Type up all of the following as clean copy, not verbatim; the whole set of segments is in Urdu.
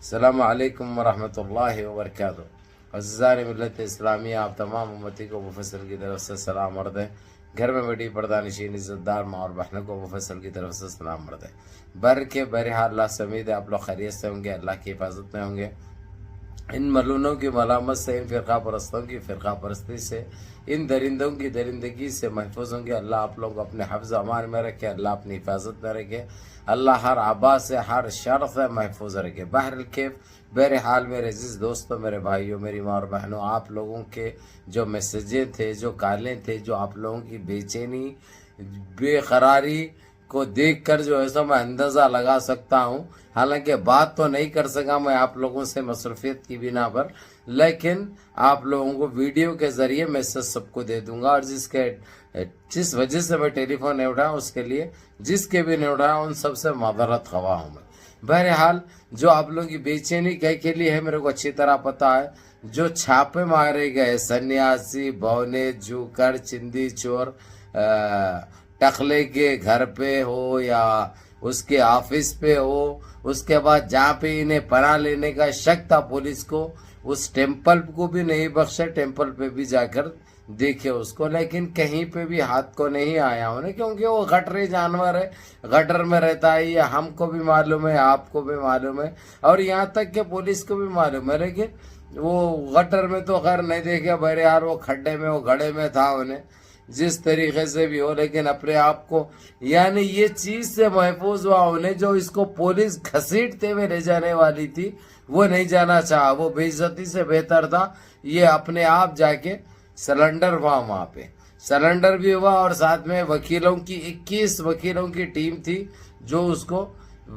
السلام علیکم ورحمۃ اللہ وبرکاتہ۔ عزیزان ملت اسلامیہ، آپ تمام امتی کو مفصل کی طرف سے سلام عرض ہے۔ گھر میں بیٹھی پردہ نشین عزت دار ماں اور بہنوں کو مفصل کی طرف سے سلام عرض ہے۔ بر کے بہرحال اللہ سے امید ہے آپ لوگ خیریت سے ہوں گے، اللہ کی حفاظت میں ہوں گے۔ ان ملونوں کی ملامت سے، ان فرقہ پرستوں کی فرقہ پرستی سے، ان درندوں کی درندگی سے محفوظ ہوں گے۔ اللہ آپ لوگ اپنے حفظ امان میں رکھے، اللہ اپنی حفاظت میں رکھے، اللہ ہر آبا سے ہر شر سے محفوظ رکھے۔ بہرکیف بہرحال میرے عزیز دوستوں، میرے بھائیوں، میری ماں اور بہنوں، آپ لوگوں کے جو میسیجیں تھے، جو کالیں تھے، جو آپ لوگوں کی بے چینی، بے قراری کو دیکھ کر جو ایسا میں اندازہ لگا سکتا ہوں، حالانکہ بات تو نہیں کر سکا میں آپ لوگوں سے مصروفیت کی بنا پر، لیکن آپ لوگوں کو ویڈیو کے ذریعے میسج سب کو دے دوں گا، اور جس وجہ سے میں ٹیلی فون نہیں اٹھایا اس کے لیے، جس کے بھی نہیں اٹھایا ان سب سے معذرت خواہ ہوں میں۔ بہرحال جو آپ لوگوں کی بے چینی کے لیے ہے میرے کو اچھی طرح پتا ہے۔ جو چھاپے مارے گئے سنیاسی، بونے، جوکر، چندی چور، ٹخلے کے گھر پہ ہو یا اس کے آفس پہ ہو، اس کے بعد جہاں پہ انہیں پناہ لینے کا شک تھا پولیس کو، اس ٹیمپل کو بھی نہیں بخشے، ٹیمپل پہ بھی جا کر دیکھے اس کو، لیکن کہیں پہ بھی ہاتھ کو نہیں آیا انہیں، کیونکہ وہ گٹری جانور ہے، گٹر میں رہتا ہے، یہ ہم کو بھی معلوم ہے، آپ کو بھی معلوم ہے، اور یہاں تک کہ پولیس کو بھی معلوم ہے، لیکن وہ گٹر میں تو خیر نہیں دیکھے، بہرحال وہ کھڈے میں، وہ گڑھے میں تھا انہیں، جس طریقے سے بھی ہو، لیکن اپنے آپ کو یعنی یہ چیز سے محفوظ ہوا انہیں، جو اس کو پولیس گھسیٹتے ہوئے لے جانے والی تھی وہ نہیں جانا چاہا، وہ بے عزتی سے بہتر تھا یہ اپنے آپ جا کے سلنڈر ہوا، وہاں پہ سلنڈر بھی ہوا، اور ساتھ میں وکیلوں کی 21 وکیلوں کی ٹیم تھی جو اس کو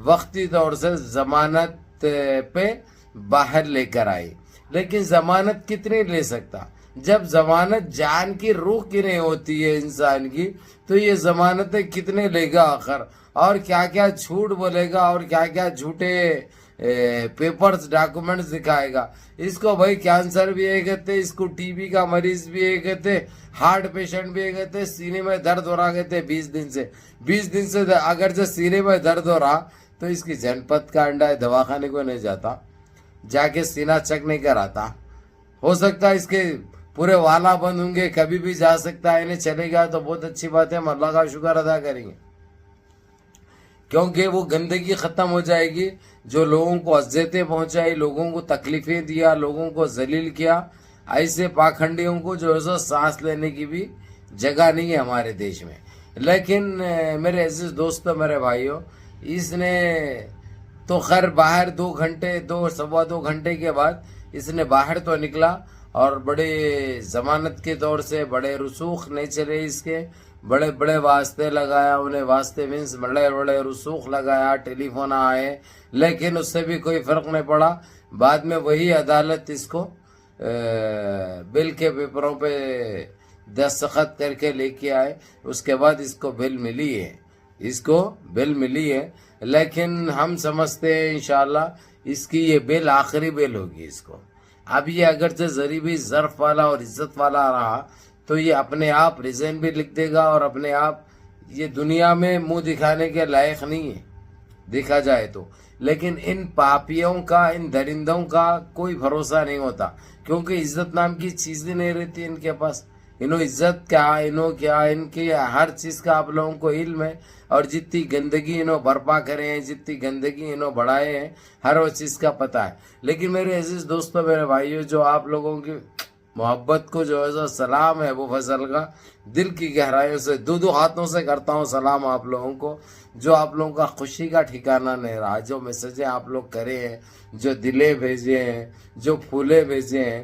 وقتی طور سے ضمانت پہ باہر لے کر آئی۔ لیکن ضمانت کتنی لے سکتا؟ جب ضمانت جان کی روح کی نہیں ہوتی ہے انسان کی، تو یہ ضمانتیں کتنے لے گا آخر، اور کیا کیا جھوٹ بولے گا، اور کیا کیا جھوٹے پیپرز ڈاکومنٹس دکھائے گا۔ اس کو بھائی کینسر بھی ہے کہتے، اس کو ٹی بی کا مریض بھی ہے کہتے، ہارٹ پیشنٹ بھی ہے کہتے، سینے میں درد ہو رہا کہتے 20 دن سے اگر جو سینے میں درد ہو رہا تو اس کی جنپت کا انڈا ہے، دواخانے کو نہیں جاتا، جا کے سینہ چیک نہیں کراتا، ہو سکتا ہے اس کے پورے والا بند ہوں گے، کبھی بھی جا سکتا ہے، انہیں چلے گا تو بہت اچھی بات ہے، ہم اللہ کا شکر ادا کریں گے، کیونکہ وہ گندگی ختم ہو جائے گی جو لوگوں کو اذیتیں پہنچائی، لوگوں کو تکلیفیں دیا، لوگوں کو ذلیل کیا، ایسے پاکھنڈیوں کو جو ہے سانس لینے کی بھی جگہ نہیں ہے ہمارے دیش میں۔ لیکن میرے عزیز دوستو، میرے بھائیوں، اس نے تو خیر باہر 2 گھنٹے کے بعد اس نے باہر تو نکلا، اور بڑے ضمانت کے طور سے بڑے رسوخ نہیں چلے اس کے، بڑے بڑے واسطے لگایا انہیں، واسطے مینس بڑے بڑے رسوخ لگایا، ٹیلی فون آئے، لیکن اس سے بھی کوئی فرق نہیں پڑا۔ بعد میں وہی عدالت اس کو بل کے پیپروں پہ دستخط کر کے لے کے آئے، اس کے بعد اس کو بل ملی ہے، لیکن ہم سمجھتے ہیں انشاءاللہ اس کی یہ بل آخری بل ہوگی اس کو۔ اب یہ اگرچہ ضریبی ظرف والا اور عزت والا رہا تو یہ اپنے آپ ریزائن بھی لکھ دے گا، اور اپنے آپ یہ دنیا میں منہ دکھانے کے لائق نہیں ہے دیکھا جائے تو، لیکن ان پاپیوں کا، ان درندوں کا کوئی بھروسہ نہیں ہوتا، کیونکہ عزت نام کی چیز ہی نہیں رہتی ان کے پاس۔ انہوں عزت کیا، ان کی ہر چیز کا آپ لوگوں کو علم ہے، اور جتنی گندگی انہوں برپا کرے ہیں، جتنی گندگی انہوں بڑھائے ہیں، ہر وہ چیز کا پتہ ہے۔ لیکن میرے عزیز دوستو، میرے بھائیوں، جو آپ لوگوں کی محبت کو جو ہے سلام ہے ابو فضل کا، دل کی گہرائیوں سے 2 ہاتھوں سے کرتا ہوں سلام آپ لوگوں کو، جو آپ لوگوں کا خوشی کا ٹھکانہ نہیں رہا، جو میسیجیں آپ لوگ کرے ہیں، جو دلیں بھیجے ہیں، جو پھولے بھیجے ہیں،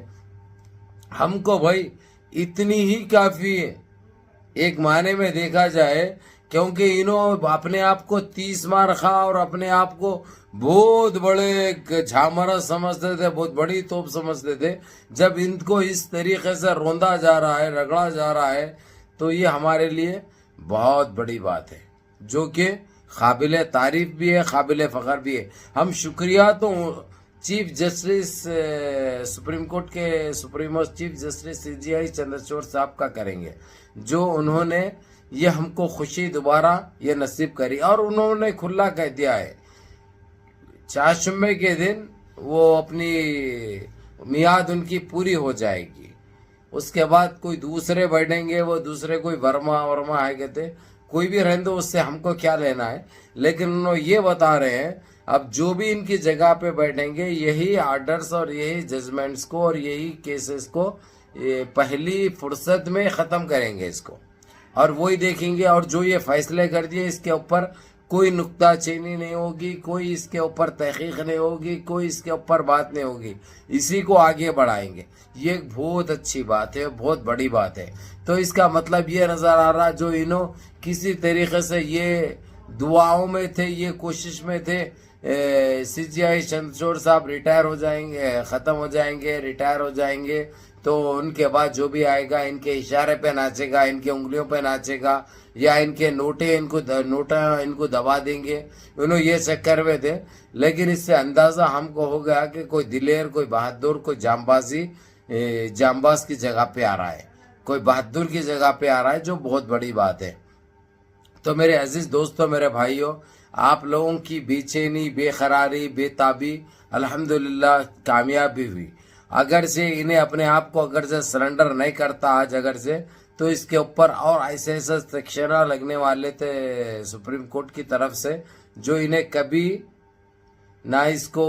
ہم کو بھائی اتنی ہی کافی ہے ایک معنی میں دیکھا جائے، کیونکہ انہوں اپنے آپ کو 30 مار خواہ اور اپنے آپ کو بہت بڑے جھامرا سمجھتے تھے، بہت بڑی توپ سمجھتے تھے۔ جب ان کو اس طریقے سے روندا جا رہا ہے، رگڑا جا رہا ہے، تو یہ ہمارے لیے بہت بڑی بات ہے، جو کہ قابل تعریف بھی ہے، قابل فخر بھی ہے۔ ہم شکریہ تو چیف جسٹس سپریم کورٹ کے سپریمو چیف جسٹس CJI چندرچوڑ صاحب کا کریں گے، جو انہوں نے یہ ہم کو خوشی دوبارہ یہ نصیب کری، اور انہوں نے کھلا کہہ دیا ہے چاشمے کے دن وہ اپنی میعاد ان کی پوری ہو جائے گی. اس کے بعد کوئی دوسرے بیٹھیں گے, وہ دوسرے کوئی ورما ہے کہتے, کوئی بھی رہنے دو, اس سے ہم کو کیا لینا ہے. لیکن انہوں یہ بتا رہے ہیں اب جو بھی ان کی جگہ پہ بیٹھیں گے یہی آرڈرز اور یہی ججمنٹس کو اور یہی کیسز کو پہلی فرصت میں ختم کریں گے اس کو, اور وہی دیکھیں گے. اور جو یہ فیصلے کر دیے اس کے اوپر کوئی نکتہ چینی نہیں ہوگی, کوئی اس کے اوپر تحقیق نہیں ہوگی, کوئی اس کے اوپر بات نہیں ہوگی, اسی کو آگے بڑھائیں گے. یہ ایک بہت اچھی بات ہے, بہت بڑی بات ہے. تو اس کا مطلب یہ نظر آ رہا جو انہوں کسی طریقے سے یہ دعاؤں میں تھے, یہ کوشش میں تھے سی جی آئی چندرچوڑ صاحب ریٹائر ہو جائیں گے, ختم ہو جائیں گے, ریٹائر ہو جائیں گے, تو ان کے بعد جو بھی آئے گا ان کے اشارے پہ ناچے گا, ان کے انگلیوں پہ ناچے گا, یا ان کے نوٹیں ان کو دبا دیں گے. انہوں یہ چکر میں تھے. لیکن اس سے اندازہ ہم کو ہو گیا کہ کوئی دلیر, کوئی بہادر, کوئی جانباز کی جگہ پہ آ رہا ہے, کوئی بہادر کی جگہ پہ آ رہا ہے, جو بہت بڑی بات ہے. تو میرے عزیز دوستوں, میرے بھائیوں, آپ لوگوں کی بے چینی, بے قراری, بے تابی الحمدللہ کامیاب بھی ہوئی. اگر سے انہیں اپنے آپ کو اگر سے سرنڈر نہیں کرتا آج, اگر سے تو اس کے اوپر اور ایسے سیکشن لگنے والے تھے سپریم کورٹ کی طرف سے, جو انہیں کبھی نہ اس کو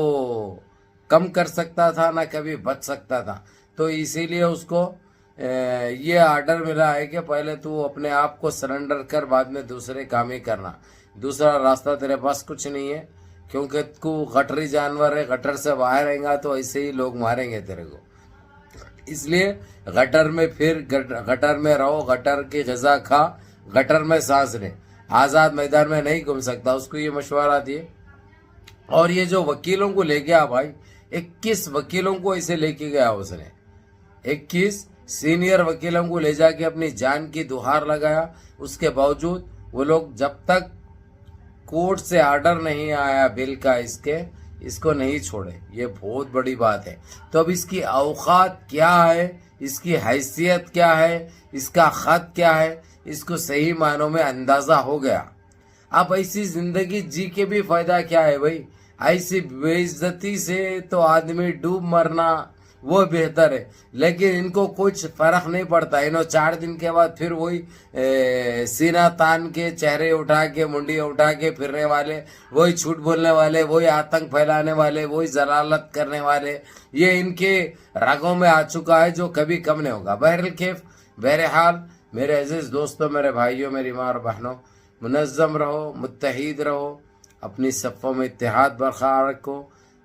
کم کر سکتا تھا نہ کبھی بچ سکتا تھا. تو اسی لیے اس کو یہ آرڈر ملا ہے کہ پہلے تو اپنے آپ کو سرنڈر کر, بعد میں دوسرے کام ہی کرنا. دوسرا راستہ تیرے پاس کچھ نہیں ہے, کیونکہ تو غٹری جانور ہے, غٹر سے باہر آئیں گا تو ایسے ہی لوگ ماریں گے تیرے کو. اس لیے غٹر میں غٹر میں رہو, غٹر کی غذا کھا, غٹر میں سانس لے, آزاد میدان میں نہیں گھوم سکتا. اس کو یہ مشورہ دیے. اور یہ جو وکیلوں کو لے گیا بھائی, 21 وکیلوں کو ایسے لے کے گیا اس نے, 21 سینئر وکیلوں کو لے جا کے اپنی جان کی دہار لگایا. اس کے باوجود وہ لوگ جب تک کورٹ سے آرڈر نہیں آیا بل کا اس کو نہیں چھوڑے. یہ بہت بڑی بات ہے. تو اب اس کی اوقات کیا ہے, اس کی حیثیت کیا ہے, اس کا خط کیا ہے, اس کو صحیح معنوں میں اندازہ ہو گیا. اب ایسی زندگی جی کے بھی فائدہ کیا ہے بھائی؟ ایسی بے عزتی سے تو آدمی ڈوب مرنا وہ بہتر ہے. لیکن ان کو کچھ فرق نہیں پڑتا. انہوں 4 دن کے بعد پھر وہی سینہ تان کے, چہرے اٹھا کے, منڈیاں اٹھا کے پھرنے والے, وہی جھوٹ بولنے والے, وہی آتنک پھیلانے والے, وہی ضلالت کرنے والے, یہ ان کے رگوں میں آ چکا ہے, جو کبھی کم نہیں ہوگا. بہرحال میرے عزیز دوستوں, میرے بھائیوں, میری ماں اور بہنوں, منظم رہو, متحد رہو, اپنی صفوں میں اتحاد برقرار رکھو,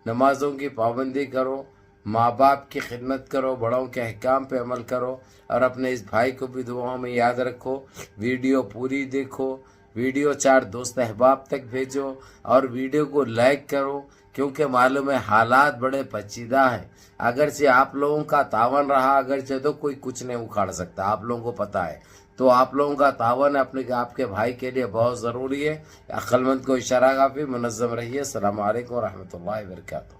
نمازوں کی پابندی کرو, ماں باپ کی خدمت کرو, بڑوں کے احکام پہ عمل کرو, اور اپنے اس بھائی کو بھی دعاؤں میں یاد رکھو. ویڈیو پوری دیکھو, ویڈیو 4 دوست احباب تک بھیجو, اور ویڈیو کو لائک کرو, کیونکہ معلوم ہے حالات بڑے پیچیدہ ہیں. اگرچہ آپ لوگوں کا تعاون رہا, اگرچہ تو کوئی کچھ نہیں اکھاڑ سکتا, آپ لوگوں کو پتا ہے. تو آپ لوگوں کا تعاون آپ کے بھائی کے لیے بہت ضروری ہے. عقل مند کو اشارہ کافی. منظم رہیے. السلام علیکم ورحمۃ اللہ وبرکاتہ.